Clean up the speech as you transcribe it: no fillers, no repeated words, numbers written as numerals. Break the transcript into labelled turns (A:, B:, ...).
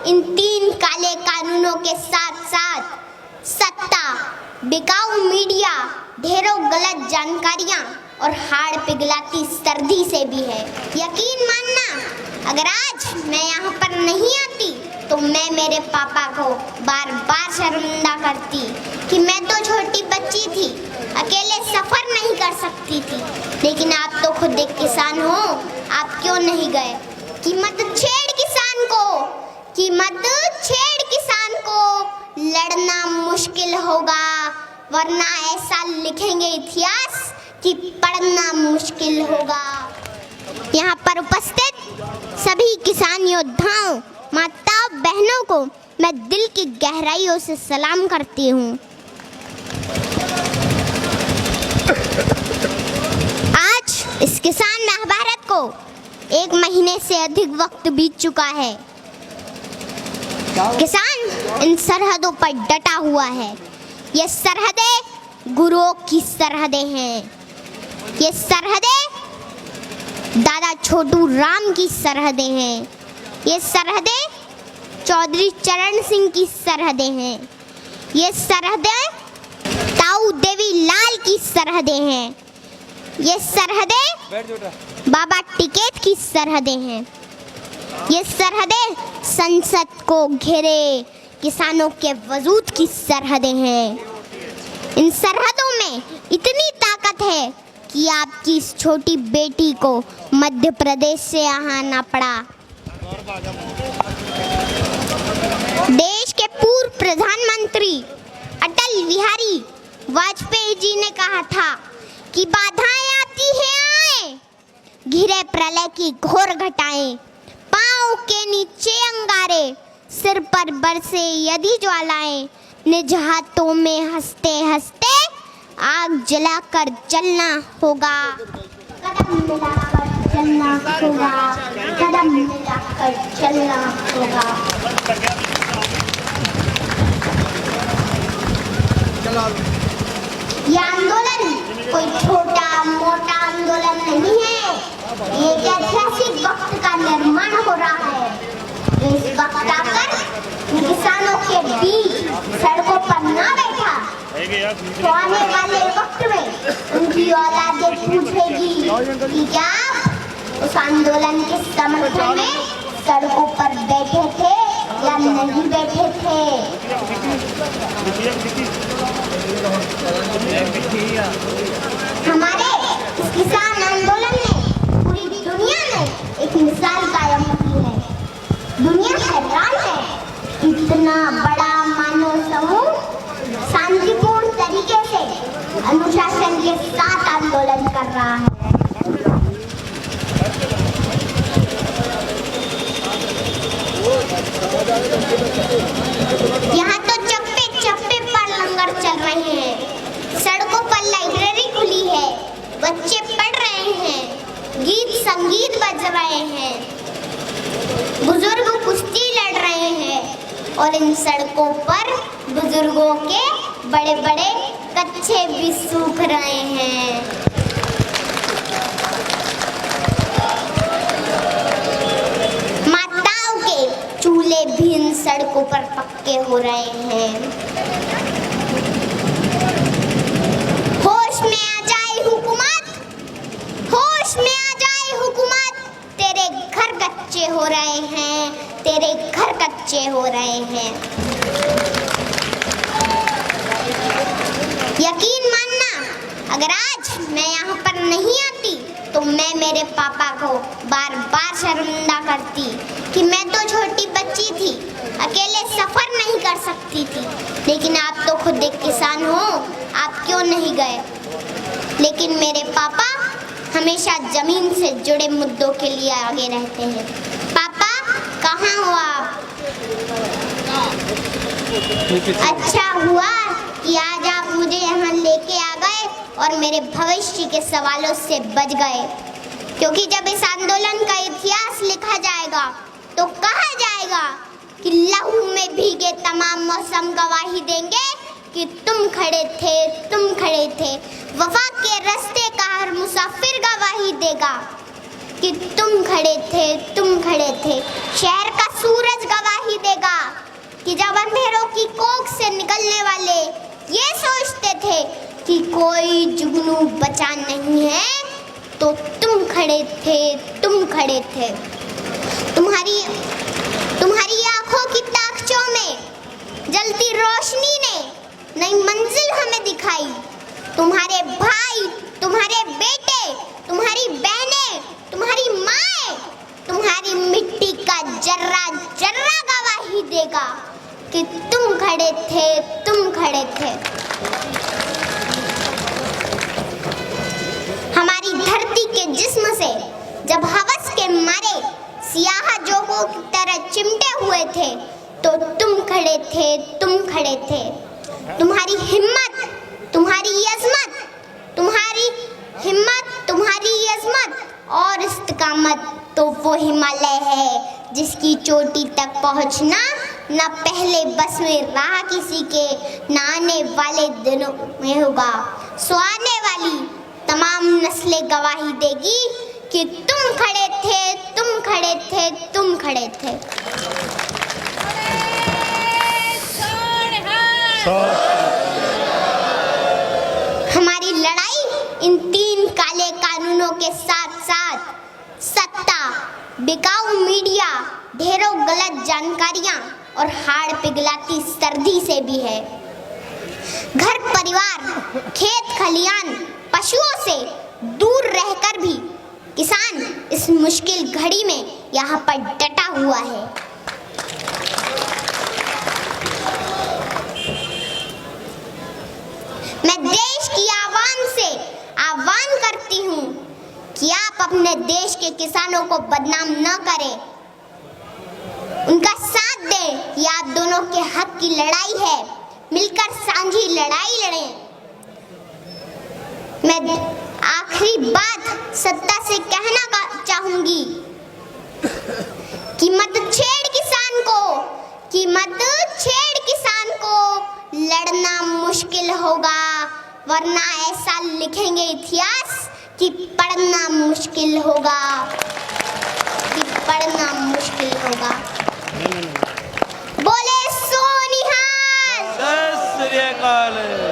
A: इन 3 काले कानूनों के साथ साथ सत्ता, बिकाऊ मीडिया, ढेरों गलत जानकारियां और हाड़ पिघलाती सर्दी से भी है। यकीन मानना, अगर आज मैं यहाँ पर नहीं आती तो मैं मेरे पापा को बार बार शर्मिंदा करती कि मैं तो छोटी बच्ची थी, अकेले सफर नहीं कर सकती थी। लेकिन आप तो खुद एक किसान हो, आप क्यों नहीं गए? कि मत छेड़ किसान को, कि मत छेड़ किसान को, लड़ना मुश्किल होगा, वरना ऐसा लिखेंगे इतिहास कि पढ़ना मुश्किल होगा। यहाँ पर उपस्थित सभी किसान योद्धाओं, माताओं, बहनों को मैं दिल की गहराइयों से सलाम करती हूँ। आज इस किसान महाभारत को 1 महीने से अधिक वक्त बीत चुका है। किसान इन सरहदों पर डटा हुआ है। ये सरहदें गुरुओं की सरहदें हैं। ये सरहदें दादा छोटू राम की सरहदें हैं। ये सरहदें चौधरी चरण सिंह की सरहदें हैं। ये सरहदें ताऊ देवी लाल की सरहदें हैं। ये सरहदें बाबा टिकैत की सरहदें हैं। ये सरहदें संसद को घेरे किसानों के वजूद की सरहदें हैं। इन सरहदों में इतनी ताकत है कि आपकी इस छोटी बेटी को मध्य प्रदेश से यहाँ आना पड़ा। देश के पूर्व प्रधानमंत्री अटल बिहारी वाजपेयी जी ने कहा था कि बाधाएं आती हैं आए, घिरे प्रलय की घोर घटाएं, पाँव के नीचे अंगारे, सिर पर बरसे यदि ज्वालाएं, निज हाथों में हंसते हंसते आग जलाकर जलना होगा। कदम मिलाकर चलना होगा, कदम मिलाकर चलना होगा। ये आंदोलन कोई छोटा मोटा आंदोलन नहीं है। ये एक ऐतिहासिक वक्त का निर्माण हो रहा है। इस वक्त आकर किसानों के बीच सड़कों पर ना बैठा तो आने वाले वक्त में उनकी औलादें पूछेगी कि क्या उस आंदोलन के समर्थन में सड़कों पर बैठे थे या नहीं बैठे थे। हमारे इस किसान आंदोलन ने पूरी दुनिया में एक मिसाल कायम की है। दुनिया हैरान है, इतना बड़ा मानव समूह शांतिपूर्ण तरीके से अनुशासन के साथ आंदोलन कर रहा है। यहाँ तो चप्पे चप्पे पर लंगर चल रहे हैं, सड़कों पर लाइब्रेरी खुली है, बच्चे पढ़ रहे हैं, गीत संगीत बज रहे हैं, बुजुर्ग कुश्ती लड़ रहे हैं और इन सड़कों पर बुजुर्गों के बड़े बड़े कच्छे भी सूख रहे हैं। माताओं के चूल्हे भी इन सड़कों पर पक्के हो रहे हैं। होश में आ जाए हुकूमत, होश में आ जाए हुकूमत, तेरे घर कच्चे हो रहे हैं, तेरे घर कच्चे हो रहे हैं। यकीन मानना, अगर आज मैं यहाँ पर नहीं आती तो मैं मेरे पापा को बार बार शर्मिंदा करती कि मैं तो छोटी बच्ची थी, अकेले सफर नहीं कर सकती थी। लेकिन आप तो खुद एक किसान हो, आप क्यों नहीं गए? लेकिन मेरे पापा हमेशा जमीन से जुड़े मुद्दों के लिए आगे रहते हैं। पापा कहाँ हो आप? अच्छा हुआ कि आज आप मुझे यहाँ लेके आ गए और मेरे भविष्य के सवालों से बच गए, क्योंकि जब इस आंदोलन का इतिहास लिखा जाएगा तो कहा जाएगा कि लहू में भीगे तमाम मौसम गवाही देंगे कि तुम खड़े थे, तुम खड़े थे। वफा के रास्ते का हर मुसाफिर गवाही देगा कि तुम खड़े थे, तुम खड़े थे। शहर का सूरज गवाही देगा कानूनों बचा नहीं है तो तुम खड़े थे, तुम खड़े थे। तुम्हारी आंखों की ताकचों में जलती रोशनी ने नई मंजिल हमें दिखाई। तुम्हारे भाई, तुम्हारे बेटे, तुम्हारी बहनें, तुम्हारी माएं, तुम्हारी मिट्टी का जर्रा जर्रा गवाही देगा कि तुम खड़े थे, तुम खड़े थे। हमारी धरती के जिस्म से जब हवस के मारे सियाह जोगों की तरह चिमटे हुए थे तो तुम खड़े थे, तुम खड़े थे। तुम्हारी हिम्मत, तुम्हारी अज़मत, तुम्हारी हिम्मत, तुम्हारी अज़मत और इस्तिकामत तो वो हिमालय है जिसकी चोटी तक पहुंचना न पहले बस में रहा किसी के, न आने वाले दिनों में होगा। सो आने वाली तमाम नस्लें गवाही देगी कि तुम खड़े थे, तुम खड़े थे, तुम खड़े थे। हमारी लड़ाई इन 3 काले कानूनों के साथ साथ सत्ता, बिकाऊ मीडिया, ढेरों गलत जानकारियां और हाड़ पिघलाती सर्दी से भी है। घर परिवार, खेत खलियान, पशुओं से दूर रहकर भी किसान इस मुश्किल घड़ी में यहाँ पर डटा हुआ है। मैं देश की आवाम से आह्वान करती हूँ कि आप अपने देश के किसानों को बदनाम न करें, उनका साथ दें। ये आप दोनों के हक की लड़ाई है, मिलकर साझी लड़ाई लड़ें। मैं आखिरी बात सत्ता से कहना चाहूंगी कि मत छेड़ किसान को, कि मत छेड़ किसान को, लड़ना मुश्किल होगा वरना ऐसा लिखेंगे इतिहास कि पढ़ना मुश्किल होगा, कि पढ़ना मुश्किल होगा। बोले सो निहाल।
B: सत श्री अकाल।